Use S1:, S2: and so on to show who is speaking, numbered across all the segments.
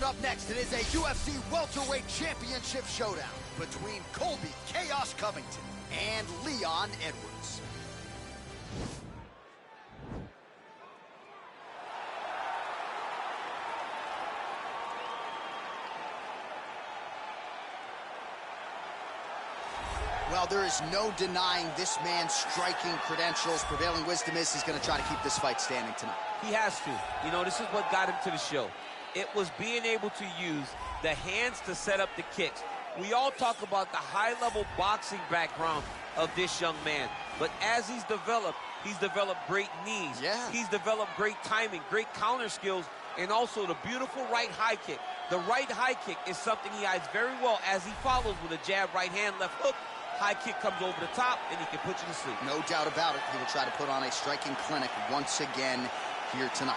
S1: up next, it is a UFC welterweight championship showdown between Colby Chaos Covington and Leon Edwards. Well, there is no denying this man's striking credentials. Prevailing wisdom is he's going to try to keep this fight standing tonight.
S2: He has to. You know, this is what got him to the show. It was being able to use the hands to set up the kicks. We all talk about the high-level boxing background of this young man. But as he's developed great knees.
S1: Yeah.
S2: He's developed great timing, great counter skills, and also the beautiful right high kick. The right high kick is something he hides very well as he follows with a jab, right hand, left hook. High kick comes over the top, and he can put you to sleep.
S1: No doubt about it. He will try to put on a striking clinic once again here tonight.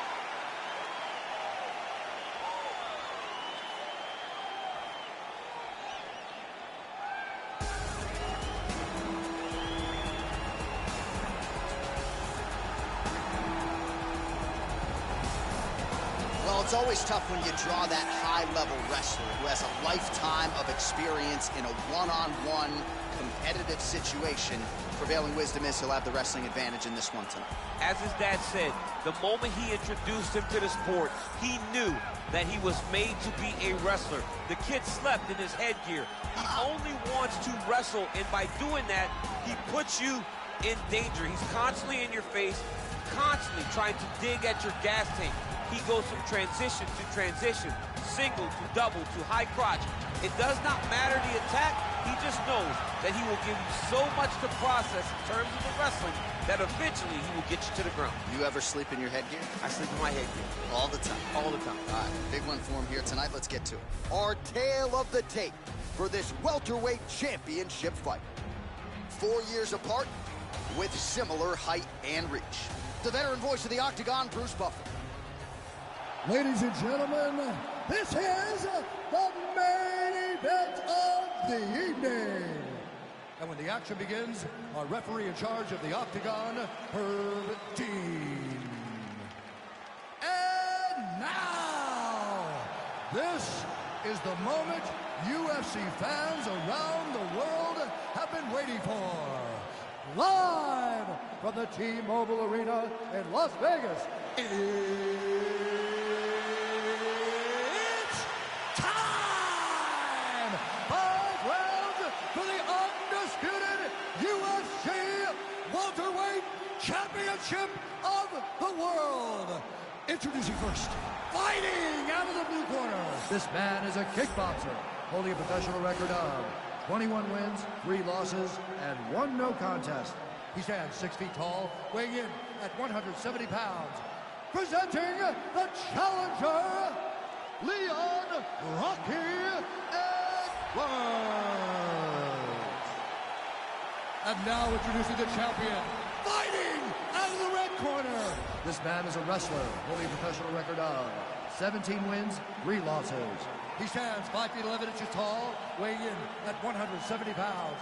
S1: Well, it's always tough when you draw that high-level wrestler who has a lifetime of experience in a one-on-one competitive situation. Prevailing wisdom is he'll have the wrestling advantage in this one tonight.
S2: As his dad said, the moment he introduced him to the sport, he knew that he was made to be a wrestler. The kid slept in his headgear. He only wants to wrestle, and by doing that, he puts you in danger. He's constantly in your face, constantly trying to dig at your gas tank. He goes from transition to transition, single to double to high crotch. It does not matter the attack. He just knows that he will give you so much to process in terms of the wrestling that eventually he will get you to the ground.
S1: You ever sleep in your headgear?
S2: I sleep in my headgear.
S1: All the time?
S2: All the time.
S1: All right, big one for him here tonight. Let's get to it. Our tale of the tape for this welterweight championship fight. 4 years apart with similar height and reach. The veteran voice of the Octagon, Bruce Buffer.
S3: Ladies and gentlemen, this is the main event of the evening. And when the action begins, our referee in charge of the Octagon, Herb Dean. And now, this is the moment UFC fans around the world have been waiting for. Live from the T-Mobile Arena in Las Vegas, Championship of the world. Introducing first, fighting out of the blue corner. This man is a kickboxer, holding a professional record of 21 wins, 3 losses, and 1 no contest. He stands 6 feet tall, weighing in at 170 pounds. Presenting the challenger, Leon Rocky Edwards. And now introducing the champion, fighting out of the red corner. This man is a wrestler, holding a professional record of 17 wins, 3 losses. He stands 5 feet 11 inches tall, weighing in at 170 pounds.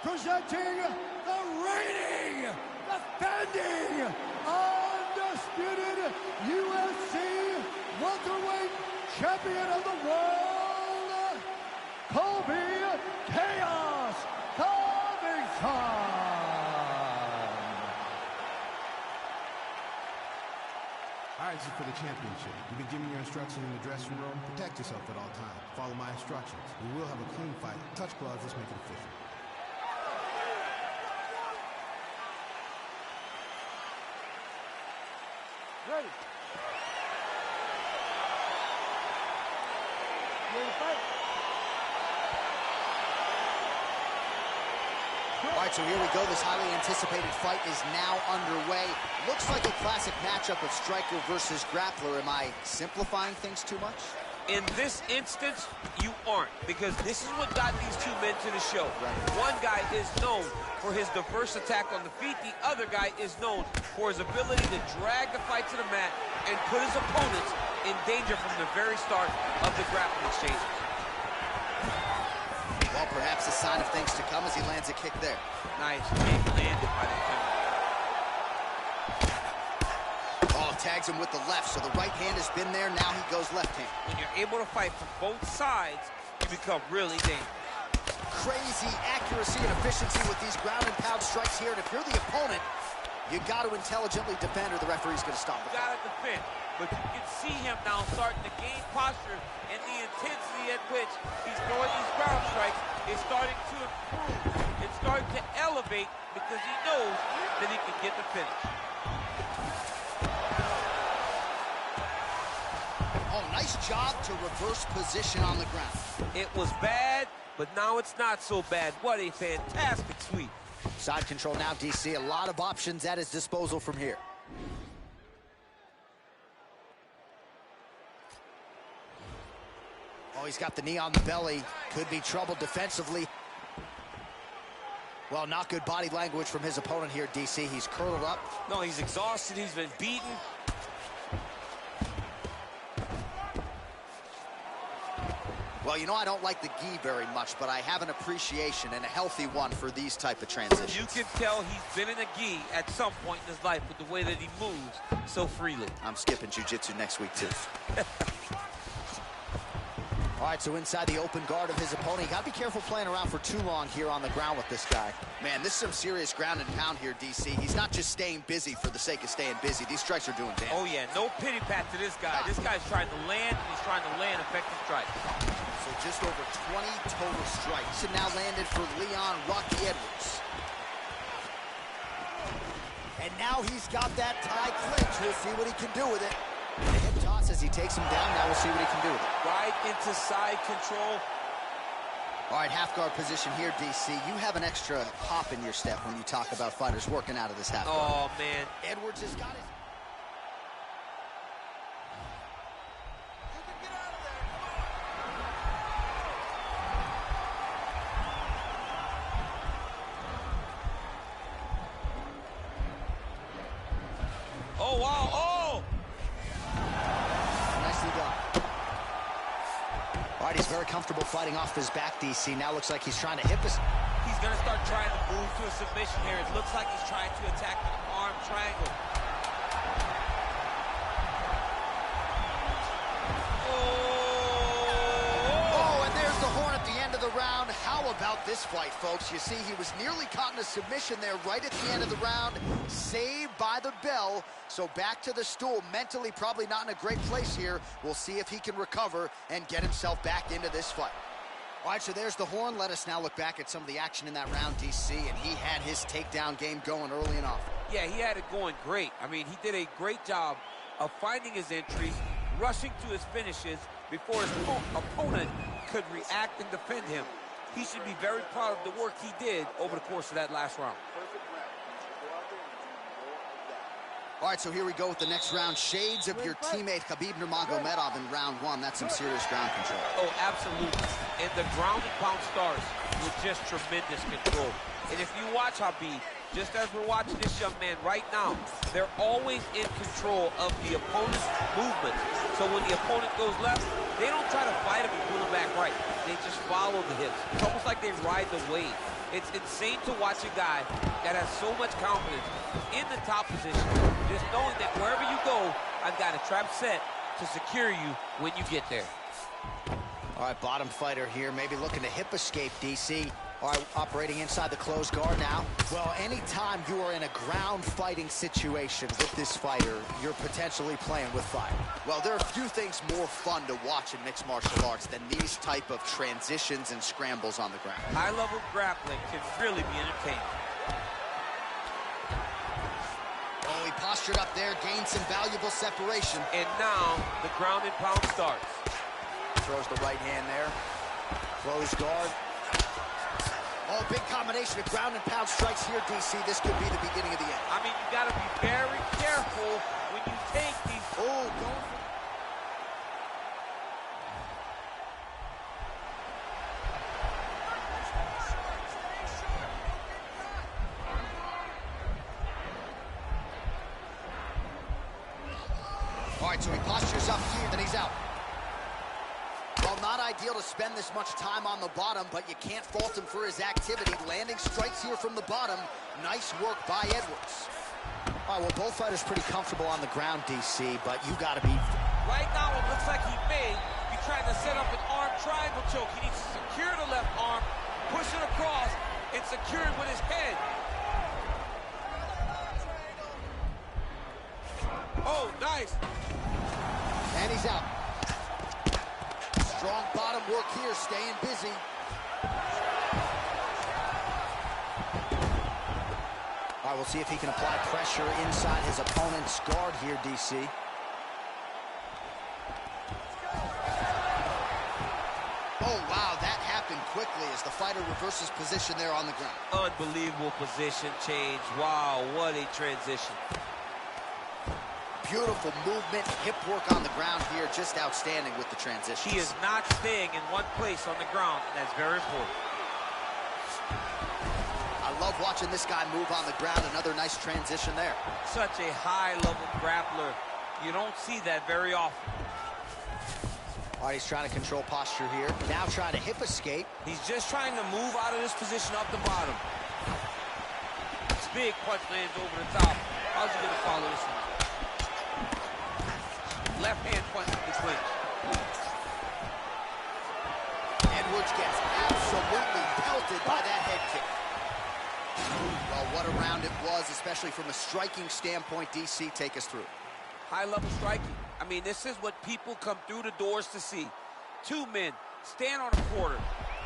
S3: Presenting the reigning, defending, undisputed UFC welterweight champion of the world, Colby Chaos Covington.
S4: All right, this is for the championship. You've been giving your instructions in the dressing room. Protect yourself at all times. Follow my instructions. We will have a clean fight. Touch gloves. Let's make it official.
S5: Ready. Ready to fight?
S1: All right, so here we go. This highly anticipated fight is now underway. Looks like a classic matchup of striker versus grappler. Am I simplifying things too much?
S2: In this instance, you aren't, because this is what got these two men to the show.
S1: Right.
S2: One guy is known for his diverse attack on the feet. The other guy is known for his ability to drag the fight to the mat and put his opponents in danger from the very start of the grappling exchange.
S1: Well, perhaps a sign of things to come as he lands a kick there. Nice
S2: Kick landed by the counter.
S1: Oh, tags him with the left, so the right hand has been there. Now he goes left hand.
S2: When you're able to fight from both sides, you become really dangerous.
S1: Crazy accuracy and efficiency with these ground and pound strikes here. And if you're the opponent, you got to intelligently defend or the referee's going to stop it.
S2: You got to defend. But you can see him now starting to gain posture, and the intensity at which he's throwing these ground strikes is starting to improve. It's starting to elevate because he knows that he can get the finish.
S1: Oh, nice job to reverse position on the ground.
S2: It was bad, but now it's not so bad. What a fantastic sweep.
S1: Side control now, DC. A lot of options at his disposal from here. Oh, he's got the knee on the belly. Could be trouble defensively. Well, not good body language from his opponent here, DC. He's curled up.
S2: No, he's exhausted. He's been beaten.
S1: Well, you know, I don't like the gi very much, but I have an appreciation and a healthy one for these type of transitions.
S2: You can tell he's been in a gi at some point in his life with the way that he moves so freely.
S1: I'm skipping jiu-jitsu next week, too. All right, so inside the open guard of his opponent. You got to be careful playing around for too long here on the ground with this guy. Man, this is some serious ground and pound here, DC. He's not just staying busy for the sake of staying busy. These strikes are doing damage.
S2: Oh, yeah, no pity pat to this guy. This guy's trying to land, and he's trying to land effective strikes.
S1: So just over 20 total strikes. And now landed for Leon Rocky Edwards. And now he's got that tie clinch. We'll see what he can do with it. The hip toss as he takes him down. Now we'll see what he can do with it.
S2: Right into side control.
S1: All right, half guard position here, DC. You have an extra hop in your step when you talk about fighters working out of this half guard.
S2: Oh, man.
S1: Edwards has got his...
S2: Oh, wow. Oh!
S1: Nicely done. All right, he's very comfortable fighting off his back, DC. Now looks like he's trying to hip us.
S2: He's going to start trying to move to a submission here. It looks like he's trying to attack the arm triangle.
S1: Oh, and there's the horn at the end of the round. How about this fight, folks? You see, he was nearly caught in a submission there right at the end of the round. Saved by the bell. So back to the stool. Mentally probably not in a great place here. We'll see if he can recover and get himself back into this fight. All right, so there's the horn. Let us now look back at some of the action in that round, DC, and he had his takedown game going early and often.
S2: Yeah, he had it going great. I mean, he did a great job of finding his entries, rushing to his finishes before his opponent could react and defend him. He should be very proud of the work he did over the course of that last round.
S1: All right, so here we go with the next round. Shades of your teammate Khabib Nurmagomedov in round one. That's some serious ground control.
S2: Oh, absolutely. And the ground and pound stars with just tremendous control. And if you watch Khabib, just as we're watching this young man right now, they're always in control of the opponent's movement. So when the opponent goes left, they don't try to fight him and pull him back right. They just follow the hips. It's almost like they ride the wave. It's insane to watch a guy that has so much confidence in the top position, just knowing that wherever you go, I've got a trap set to secure you when you get there.
S1: All right, bottom fighter here, maybe looking to hip escape, DC. All right, operating inside the closed guard now. Well, anytime you are in a ground fighting situation with this fighter, you're potentially playing with fire. Well, there are few things more fun to watch in mixed martial arts than these type of transitions and scrambles on the ground.
S2: High-level grappling can really be entertaining.
S1: Oh, he postured up there, gained some valuable separation.
S2: And now the ground and pound starts.
S1: Throws the right hand there. Closed guard. Oh, big combination of ground and pound strikes here, DC. This could be the beginning of the end.
S2: I mean, you got to be very careful when you take these.
S1: Oh, going for... All right, so he postures up here, then he's out. Well, not ideal to spend this much time on the bottom, but you can't fault him for his activity. Landing strikes here from the bottom. Nice work by Edwards. All right, well, both fighters pretty comfortable on the ground, DC, but you got to be...
S2: Right now, it looks like he may be trying to set up an arm triangle choke. He needs to secure the left arm, push it across, and secure it with his head. Oh, nice.
S1: And he's out. Strong bottom work here, staying busy. All right, we'll see if he can apply pressure inside his opponent's guard here, DC. Oh, wow, that happened quickly as the fighter reverses position there on the ground.
S2: Unbelievable position change. Wow, what a transition.
S1: Beautiful movement, hip work on the ground here, just outstanding with the transition.
S2: He is not staying in one place on the ground, and that's very important.
S1: I love watching this guy move on the ground. Another nice transition there.
S2: Such a high-level grappler. You don't see that very often.
S1: All right, he's trying to control posture here. Now trying to hip escape.
S2: He's just trying to move out of this position up the bottom. This big punch lands over the top. How's he going to follow this one? Left hand punch to the clinch.
S1: Edwards gets absolutely pelted by that head kick. Well, what a round it was, especially from a striking standpoint. DC, take us through.
S2: High-level striking. I mean, this is what people come through the doors to see. Two men stand on a quarter,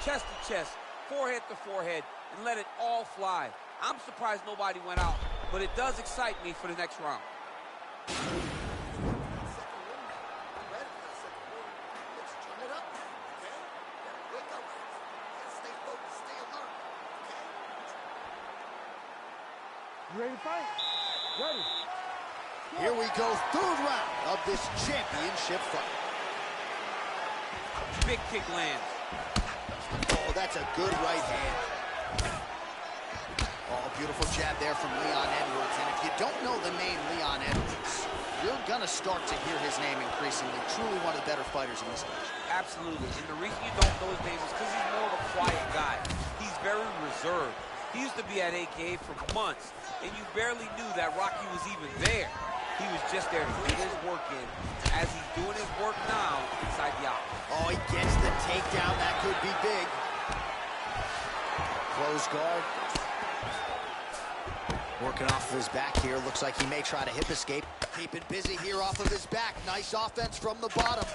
S2: chest to chest, forehead to forehead, and let it all fly. I'm surprised nobody went out, but it does excite me for the next round.
S5: You ready to fight? Ready.
S1: Here we go, third round of this championship fight.
S2: Big kick lands.
S1: Oh, that's a good right hand. Oh, beautiful jab there from Leon Edwards. And if you don't know the name Leon Edwards, you're going to start to hear his name increasingly. Truly one of the better fighters in this division.
S2: Absolutely. And the reason you don't know his name is because he's more of a quiet guy. He's very reserved. He used to be at AKA for months, and you barely knew that Rocky was even there. He was just there to get his work in. As he's doing his work now inside the octagon.
S1: Oh, he gets the takedown. That could be big. Close guard. Working off of his back here. Looks like he may try to hip escape. Keeping busy here off of his back. Nice offense from the bottom.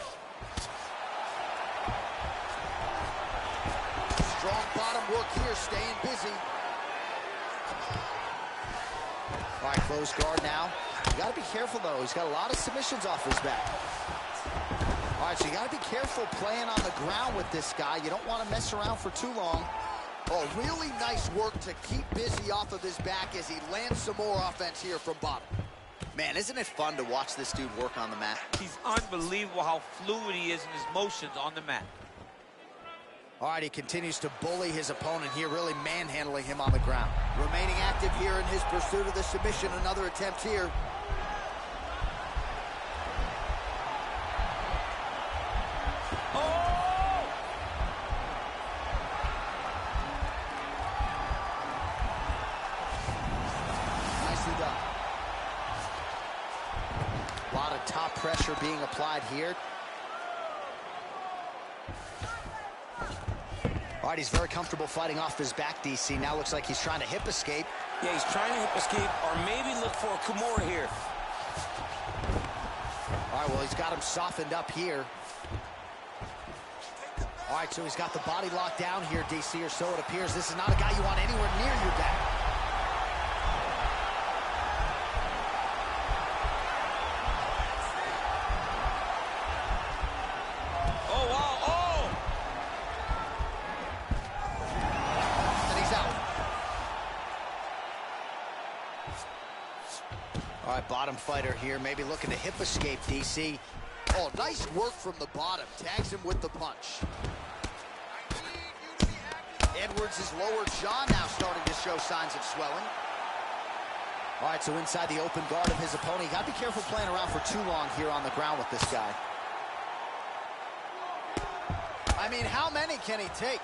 S1: Strong bottom work here, staying busy. All right, close guard now. You got to be careful, though. He's got a lot of submissions off his back. All right, so you got to be careful playing on the ground with this guy. You don't want to mess around for too long. Oh, really nice work to keep busy off of his back as he lands some more offense here from bottom. Man, isn't it fun to watch this dude work on the mat?
S2: He's unbelievable how fluid he is in his motions on the mat.
S1: All right, he continues to bully his opponent here, really manhandling him on the ground. Remaining active here in his pursuit of the submission. Another attempt here.
S2: Oh!
S1: Nicely done. A lot of top pressure being applied here. All right, he's very comfortable fighting off his back, DC. Now looks like he's trying to hip escape.
S6: Yeah, he's trying to hip escape or maybe look for a Kimura here.
S1: All right, well, he's got him softened up here. All right, so he's got the body locked down here, DC, or so it appears. This is not a guy you want anywhere near your back.
S2: Oh, wow, oh!
S1: And he's out. All right, bottom fighter here, maybe looking to hip escape, DC. Oh, nice work from the bottom. Tags him with the punch. Edwards' lower jaw now starting to show signs of swelling. All right, so inside the open guard of his opponent. You got to be careful playing around for too long here on the ground with this guy. I mean, how many can he take?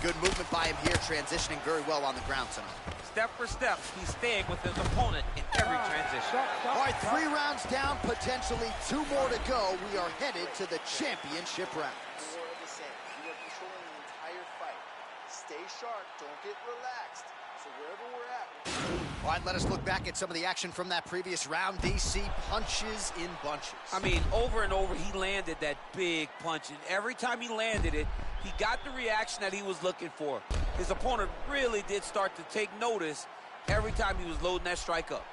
S1: Good movement by him here, transitioning very well on the ground tonight.
S2: step for step, he's staying with his opponent in every transition.
S1: All right, 3 rounds down, potentially 2 more to go. We are headed to the championship rounds.
S7: More of the same. You are controlling the entire fight. Stay sharp. Don't get relaxed. So wherever we're at.
S1: All right, let us look back at some of the action from that previous round. DC punches in bunches.
S2: I mean, over and over, he landed that big punch, and every time he landed it, he got the reaction that he was looking for. His opponent really did start to take notice every time he was loading that strike up.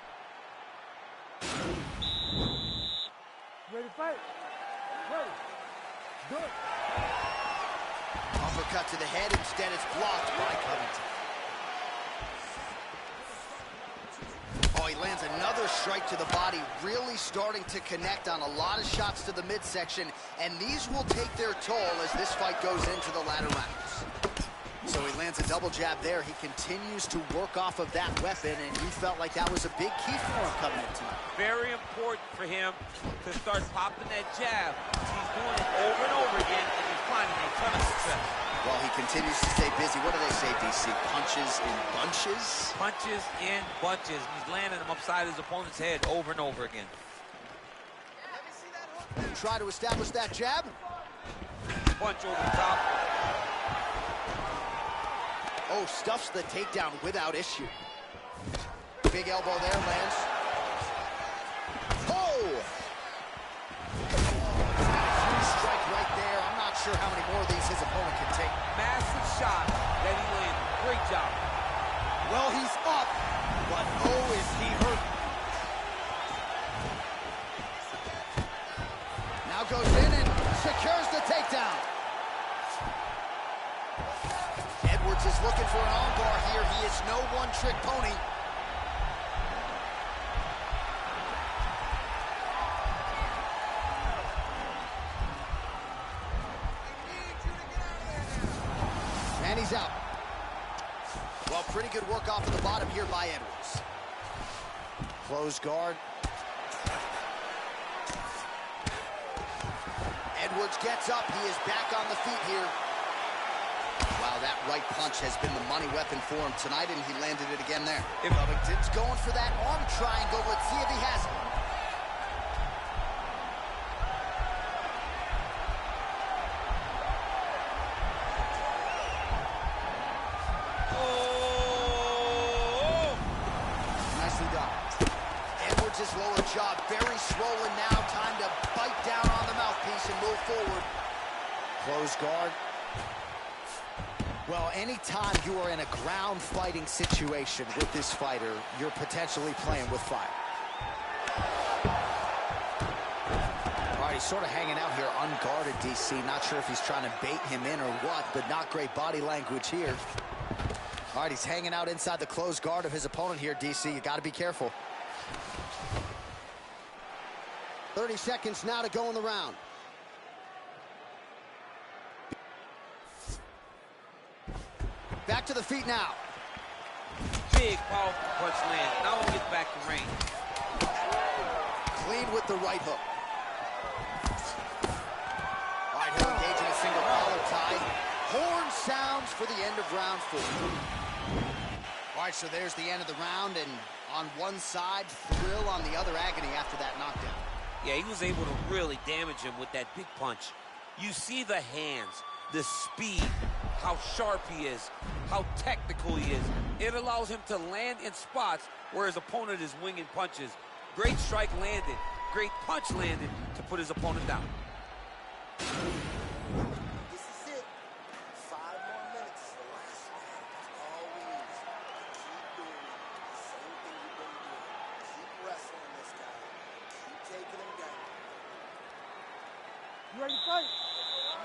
S5: Ready to fight? Ready. Good.
S1: Uppercut to the head, instead it's blocked by Covington. Oh, he lands another strike to the body, really starting to connect on a lot of shots to the midsection, and these will take their toll as this fight goes into the latter rounds. So he lands a double jab there. He continues to work off of that weapon, and you felt like that was a big key for him coming in tonight.
S2: Very important for him to start popping that jab. He's doing it over and over again, and he's finding a ton of success.
S1: Well, he continues to stay busy. What do they say, DC? Punches in bunches?
S2: Punches in bunches. He's landing them upside his opponent's head over and over again.
S7: Let me see that hook.
S1: Try to establish that jab.
S2: Punch over the top.
S1: Oh, stuffs the takedown without issue. Big elbow there, lands. Oh! Huge strike right there. I'm not sure how many more of these his opponent can take.
S2: Massive shot that he landed. Great job.
S1: Well, he's up, but oh, is he hurt. Now goes in and secures the takedown. Edwards is looking for an armbar here. He is no one-trick pony. And he's out. Well, pretty good work off of the bottom here by Edwards. Closed guard. Edwards gets up. He is back on the feet here. Wow, that right punch has been the money weapon for him tonight, and he landed it again there. Covington's going for that arm triangle. Let's see if he has it. His lower jaw very swollen now. Time to bite down on the mouthpiece and move forward. Close guard. Well, anytime you are in a ground fighting situation with this fighter, you're potentially playing with fire. All right, he's sort of hanging out here unguarded, DC. Not sure if he's trying to bait him in or what, but not great body language here. All right, he's hanging out inside the closed guard of his opponent here, DC. You got to be careful. 30 seconds now to go in the round. Back to the feet now.
S2: Big, powerful punch land. Now he gets back to range.
S1: Clean with the right hook. All right, he'll engage in a single collar tie. Horn sounds for the end of round 4. All right, so there's the end of the round, and on one side, thrill, on the other, agony after that knockdown.
S2: Yeah, he was able to really damage him with that big punch. You see the hands, the speed, how sharp he is, how technical he is. It allows him to land in spots where his opponent is winging punches. Great strike landed, great punch landed to put his opponent down.
S7: This is it. 5 more minutes is the last round. That's all we need. Keep doing the same thing you've been doing. Keep wrestling this guy. Keep taking him down.
S5: You ready to fight?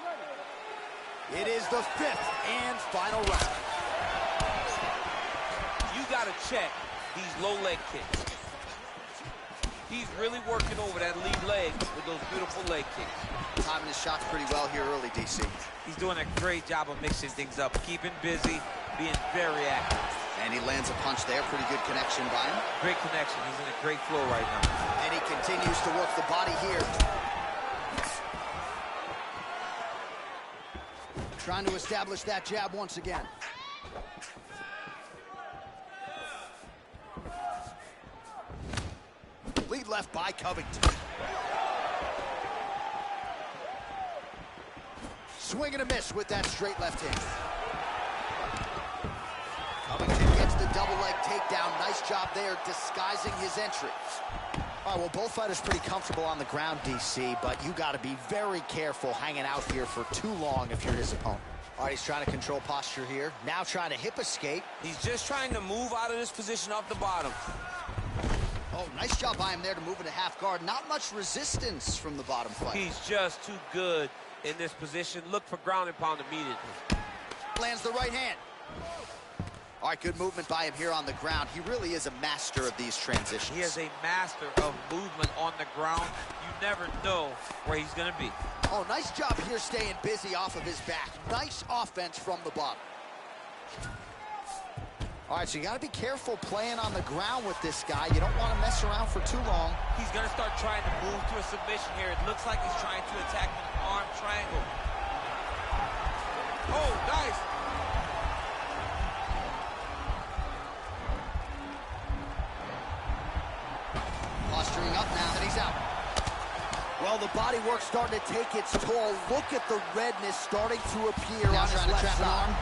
S5: Ready.
S1: It is the 5th and final round.
S2: You got to check these low leg kicks. He's really working over that lead leg with those beautiful leg kicks.
S1: Timing his shots pretty well here early, DC.
S2: He's doing a great job of mixing things up, keeping busy, being very active.
S1: And he lands a punch there. Pretty good connection by him.
S2: Great connection. He's in a great flow right now.
S1: And he continues to work the body here. Trying to establish that jab once again. left by Covington. Swing and a miss with that straight left hand. Covington gets the double leg takedown. Nice job there disguising his entry. All right, well, both fighters pretty comfortable on the ground, DC, but you got to be very careful hanging out here for too long if you're his opponent. All right, he's trying to control posture here. Now trying to hip escape.
S6: He's just trying to move out of this position off the bottom.
S1: Oh, nice job by him there to move into half guard. Not much resistance from the bottom fighter.
S2: He's just too good in this position. Look for ground and pound immediately.
S1: Lands the right hand. All right, good movement by him here on the ground. He really is a master of these transitions.
S2: He is a master of movement on the ground. You never know where he's going to be.
S1: Oh, nice job here staying busy off of his back. Nice offense from the bottom. All right, so you got to be careful playing on the ground with this guy. You don't want to mess around for too long.
S2: He's going to start trying to move to a submission here. It looks like he's trying to attack an arm triangle. Oh, nice.
S1: Posturing up now that he's out. Well, the body work's starting to take its toll. Look at the redness starting to appear on his left side.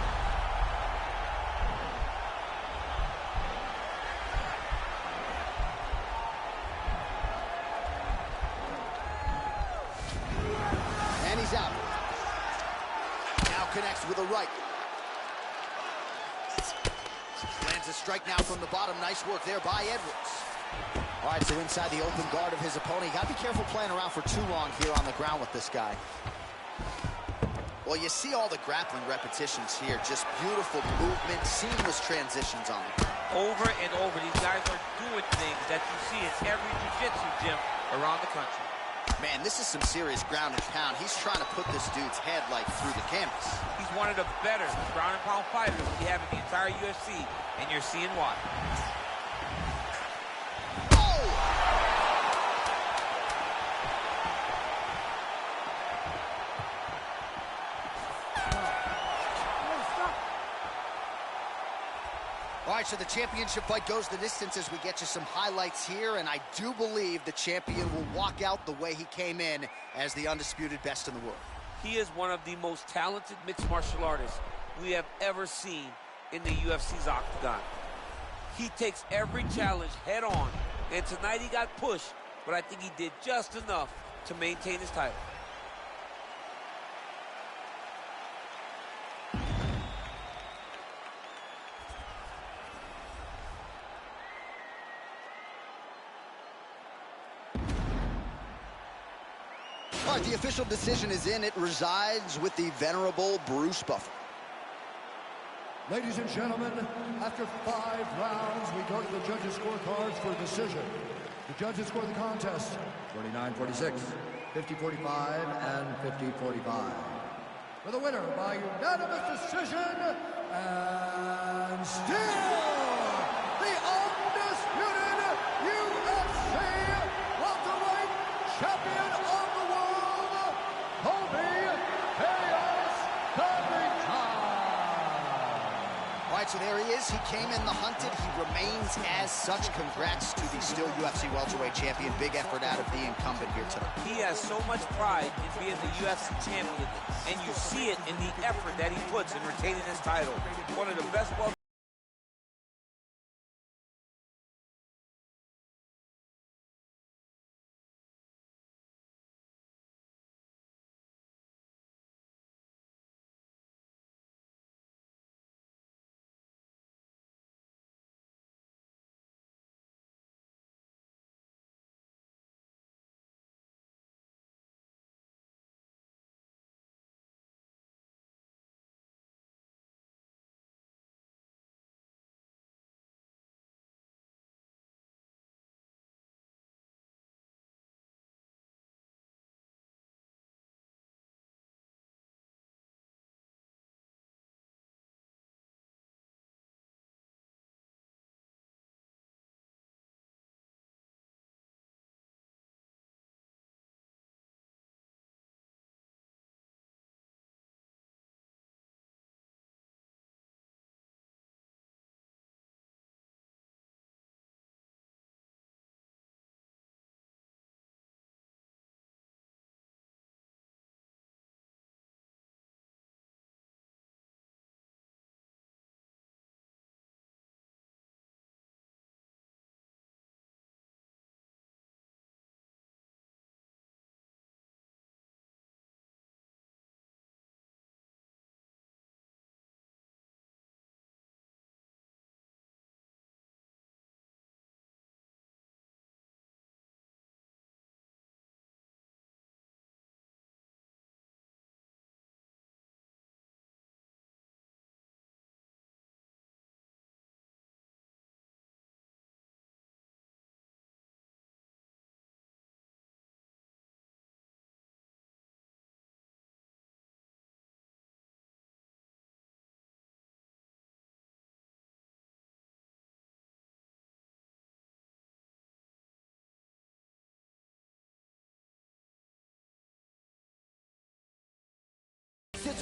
S1: And he's out. Now connects with a right. Lands a strike now from the bottom. Nice work there by Edwards. All right, so inside the open guard of his opponent. You got to be careful playing around for too long here on the ground with this guy. Well, you see all the grappling repetitions here. Just beautiful movement, seamless transitions on it.
S2: Over and over, these guys are doing things that you see in every jiu-jitsu gym around the country.
S1: Man, this is some serious ground and pound. He's trying to put this dude's head like through the canvas.
S2: He's one of the better ground and pound fighters we have in the entire UFC, and you're seeing why.
S1: All right, so the championship fight goes the distance as we get you some highlights here, and I do believe the champion will walk out the way he came in as the undisputed best in the world.
S2: He is one of the most talented mixed martial artists we have ever seen in the UFC's octagon. He takes every challenge head on, and tonight he got pushed, but I think he did just enough to maintain his title.
S1: All right, the official decision is in. It resides with the venerable Bruce Buffer.
S3: Ladies and gentlemen, after 5 rounds, we go to the judges' scorecards for decision. The judges score the contest 49-46, 50-45, and 50-45. For the winner by unanimous decision, and still the undisputed UFC welterweight champion of the world, Chaos Covington.
S1: All right, so there he is. He came in the hunted. He remains as such. Congrats to the still UFC welterweight champion. Big effort out of the incumbent here tonight.
S2: He has so much pride in being the UFC champion, and you see it in the effort that he puts in retaining his title. One of the best welterweights.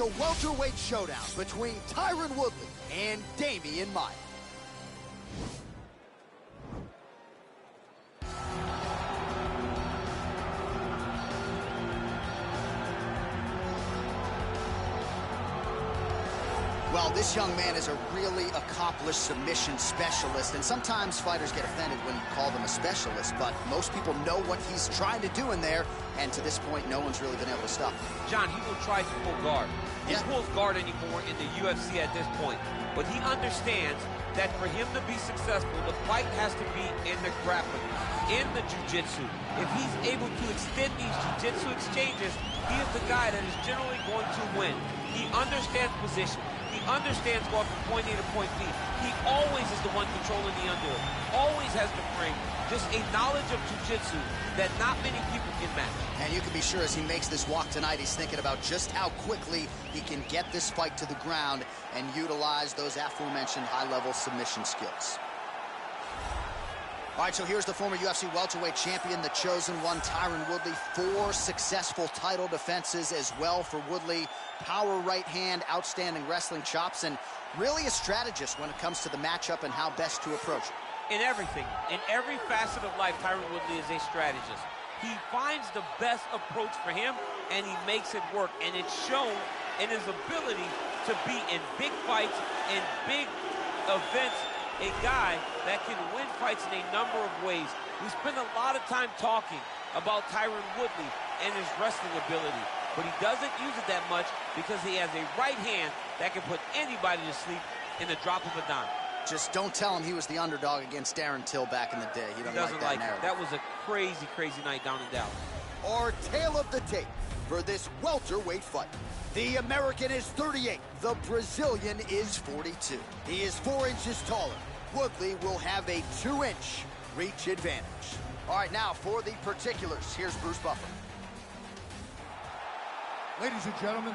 S1: a welterweight showdown between Tyron Woodley and Damian Maia. Well, this young man is a really accomplished submission specialist, and sometimes fighters get offended when you call them a specialist, but most people know what he's trying to do in there, and to this point, no one's really been able to stop him.
S2: John, he will try to pull guard. He pulls guard anymore in the UFC at this point, but he understands that for him to be successful, the fight has to be in the grappling, in the jiu-jitsu. If he's able to extend these jiu-jitsu exchanges, he is the guy that is generally going to win. He understands position. He understands going from point A to point B. He always is the one controlling the underhook. Always has the frame. Just a knowledge of jiu-jitsu that not many people can match.
S1: And you can be sure as he makes this walk tonight, he's thinking about just how quickly he can get this fight to the ground and utilize those aforementioned high-level submission skills. All right, so here's the former UFC welterweight champion, the chosen one, Tyron Woodley. 4 successful title defenses as well for Woodley. Power right hand, outstanding wrestling chops, and really a strategist when it comes to the matchup and how best to approach it.
S2: In everything, in every facet of life, Tyron Woodley is a strategist. He finds the best approach for him, and he makes it work. And it's shown in his ability to be in big fights, in big events, a guy that can win fights in a number of ways. We spend a lot of time talking about Tyron Woodley and his wrestling ability, but he doesn't use it that much because he has a right hand that can put anybody to sleep in the drop of a dime.
S1: Just don't tell him he was the underdog against Darren Till back in the day. He doesn't like that narrative.
S2: That was a crazy, crazy night down in Dallas.
S1: Our tale of the tape for this welterweight fight. The American is 38. The Brazilian is 42. He is 4 inches taller. Woodley will have a 2-inch reach advantage. All right, now for the particulars, here's Bruce Buffer.
S3: Ladies and gentlemen,